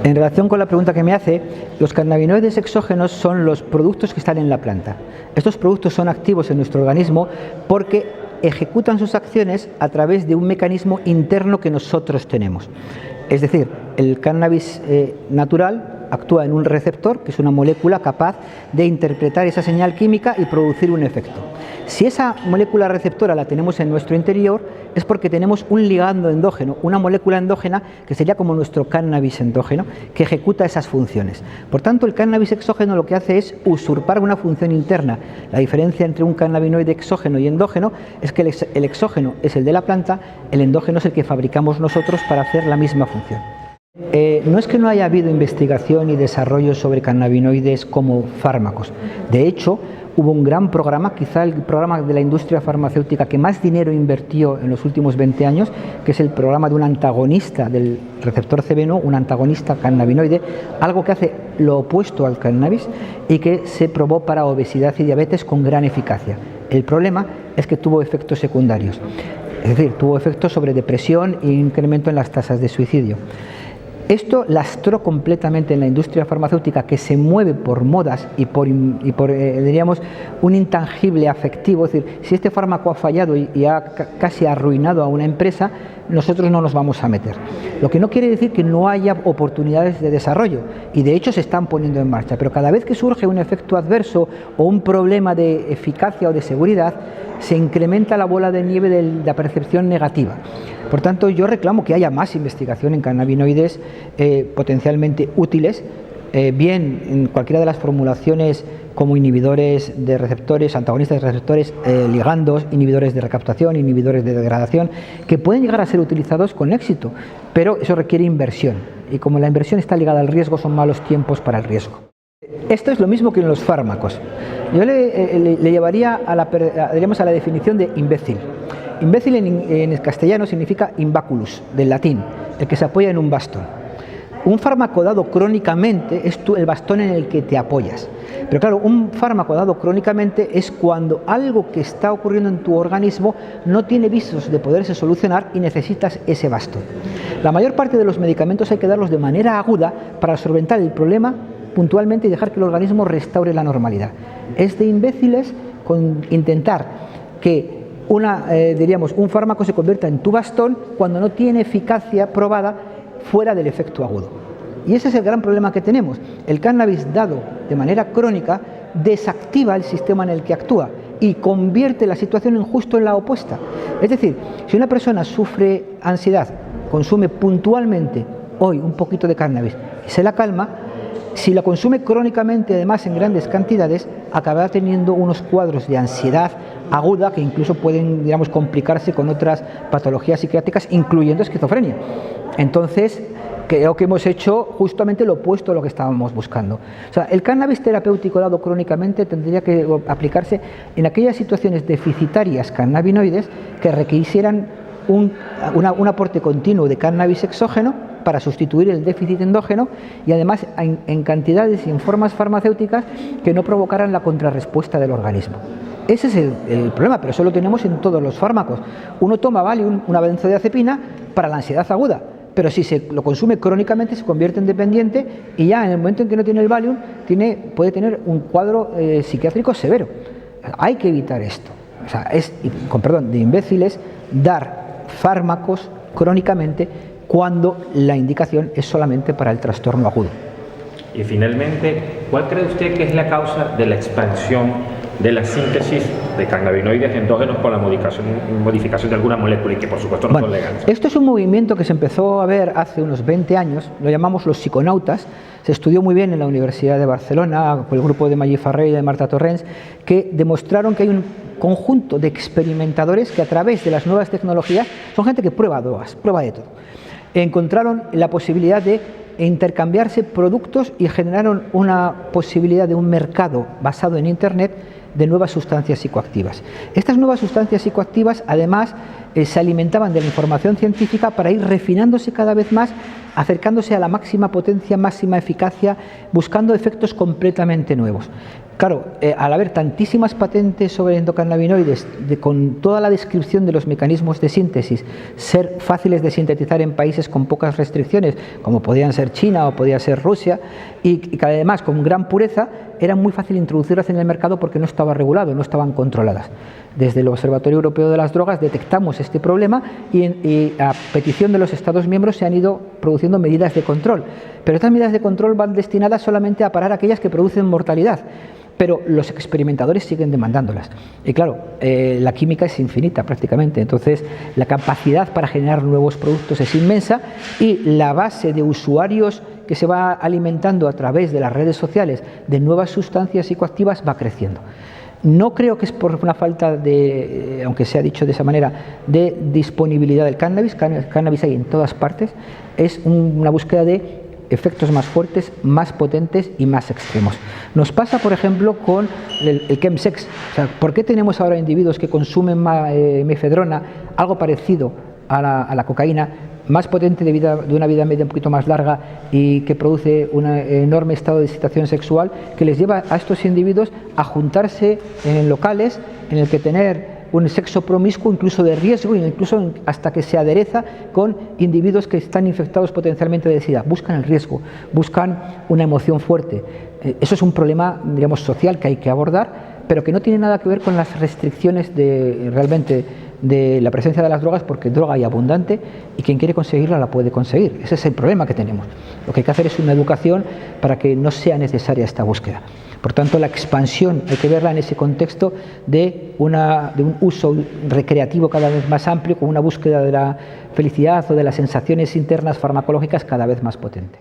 En relación con la pregunta que me hace, los cannabinoides exógenos son los productos que están en la planta. Estos productos son activos en nuestro organismo porque ejecutan sus acciones a través de un mecanismo interno que nosotros tenemos. Es decir, el cannabis natural actúa en un receptor, que es una molécula capaz de interpretar esa señal química y producir un efecto. Si esa molécula receptora la tenemos en nuestro interior, es porque tenemos un ligando endógeno, una molécula endógena que sería como nuestro cannabis endógeno, que ejecuta esas funciones. Por tanto, el cannabis exógeno lo que hace es usurpar una función interna. La diferencia entre un cannabinoide exógeno y endógeno es que el exógeno es el de la planta, el endógeno es el que fabricamos nosotros para hacer la misma función. No es que no haya habido investigación y desarrollo sobre cannabinoides como fármacos. De hecho, hubo un gran programa, quizá el programa de la industria farmacéutica que más dinero invirtió en los últimos 20 años, que es el programa de un antagonista del receptor CB1, un antagonista cannabinoide, algo que hace lo opuesto al cannabis y que se probó para obesidad y diabetes con gran eficacia. El problema es que tuvo efectos secundarios, es decir, tuvo efectos sobre depresión e incremento en las tasas de suicidio. Esto lastró completamente en la industria farmacéutica, que se mueve por modas y por diríamos, un intangible afectivo. Es decir, si este fármaco ha fallado y ha casi arruinado a una empresa, nosotros no nos vamos a meter. Lo que no quiere decir que no haya oportunidades de desarrollo, y de hecho se están poniendo en marcha, pero cada vez que surge un efecto adverso o un problema de eficacia o de seguridad, se incrementa la bola de nieve de la percepción negativa. Por tanto, yo reclamo que haya más investigación en cannabinoides potencialmente útiles, bien en cualquiera de las formulaciones como inhibidores de receptores, antagonistas de receptores, ligandos, inhibidores de recaptación, inhibidores de degradación, que pueden llegar a ser utilizados con éxito, pero eso requiere inversión, y como la inversión está ligada al riesgo, son malos tiempos para el riesgo. Esto es lo mismo que en los fármacos. Yo le llevaría a la definición de imbécil. Imbécil en castellano significa imbaculus, del latín, el que se apoya en un bastón. Un fármaco dado crónicamente es el bastón en el que te apoyas. Pero claro, un fármaco dado crónicamente es cuando algo que está ocurriendo en tu organismo no tiene visos de poderse solucionar y necesitas ese bastón. La mayor parte de los medicamentos hay que darlos de manera aguda para solventar el problema puntualmente y dejar que el organismo restaure la normalidad. Es de imbéciles con intentar que un fármaco se convierta en tu bastón cuando no tiene eficacia probada fuera del efecto agudo. Y ese es el gran problema que tenemos. El cannabis dado de manera crónica desactiva el sistema en el que actúa y convierte la situación justo en la opuesta. Es decir, si una persona sufre ansiedad, consume puntualmente hoy un poquito de cannabis y se la calma, si la consume crónicamente, además en grandes cantidades, acabará teniendo unos cuadros de ansiedad aguda que incluso pueden, digamos, complicarse con otras patologías psiquiátricas, incluyendo esquizofrenia. Entonces, creo que hemos hecho justamente lo opuesto a lo que estábamos buscando. O sea, el cannabis terapéutico dado crónicamente tendría que aplicarse en aquellas situaciones deficitarias cannabinoides que requisieran un aporte continuo de cannabis exógeno para sustituir el déficit endógeno y además en cantidades y en formas farmacéuticas que no provocaran la contrarrespuesta del organismo. Ese es el problema, pero eso lo tenemos en todos los fármacos. Uno toma Valium, una benzodiazepina, para la ansiedad aguda, pero si se lo consume crónicamente se convierte en dependiente y ya en el momento en que no tiene el Valium puede tener un cuadro psiquiátrico severo. Hay que evitar esto. O sea, es, con perdón, de imbéciles dar fármacos crónicamente cuando la indicación es solamente para el trastorno agudo. Y finalmente, ¿cuál cree usted que es la causa de la expansión de la síntesis de cannabinoides endógenos con la modificación de alguna molécula y que por supuesto no son legales? Esto es un movimiento que se empezó a ver hace unos 20 años, lo llamamos los psiconautas, se estudió muy bien en la Universidad de Barcelona por el grupo de Magí Ferrer y de Marta Torrents, que demostraron que hay un conjunto de experimentadores que a través de las nuevas tecnologías, son gente que prueba drogas, prueba de todo, encontraron la posibilidad de intercambiarse productos y generaron una posibilidad de un mercado basado en Internet de nuevas sustancias psicoactivas. Estas nuevas sustancias psicoactivas además se alimentaban de la información científica para ir refinándose cada vez más, acercándose a la máxima potencia, máxima eficacia, buscando efectos completamente nuevos. Claro, al haber tantísimas patentes sobre endocannabinoides, con toda la descripción de los mecanismos de síntesis, ser fáciles de sintetizar en países con pocas restricciones, como podían ser China o podía ser Rusia, y que además con gran pureza, era muy fácil introducirlas en el mercado porque no estaba regulado, no estaban controladas. Desde el Observatorio Europeo de las Drogas detectamos este problema y a petición de los Estados miembros se han ido produciendo medidas de control. Pero estas medidas de control van destinadas solamente a parar aquellas que producen mortalidad. Pero los experimentadores siguen demandándolas. Y claro, la química es infinita prácticamente, entonces la capacidad para generar nuevos productos es inmensa y la base de usuarios que se va alimentando a través de las redes sociales de nuevas sustancias psicoactivas va creciendo. No creo que es por una falta de, aunque se ha dicho de esa manera, de disponibilidad del cannabis. Cannabis hay en todas partes. Es una búsqueda de efectos más fuertes, más potentes y más extremos. Nos pasa, por ejemplo, con el chemsex. O sea, ¿por qué tenemos ahora individuos que consumen mefedrona, algo parecido a la cocaína, más potente de una vida media un poquito más larga y que produce un enorme estado de excitación sexual que les lleva a estos individuos a juntarse en locales en el que tener un sexo promiscuo, incluso de riesgo, incluso hasta que se adereza con individuos que están infectados potencialmente de SIDA? Buscan el riesgo, buscan una emoción fuerte. Eso es un problema, digamos, social que hay que abordar, pero que no tiene nada que ver con las restricciones realmente de la presencia de las drogas, porque droga hay abundante y quien quiere conseguirla la puede conseguir. Ese es el problema que tenemos. Lo que hay que hacer es una educación para que no sea necesaria esta búsqueda. Por tanto, la expansión hay que verla en ese contexto de un uso recreativo cada vez más amplio, con una búsqueda de la felicidad o de las sensaciones internas farmacológicas cada vez más potente.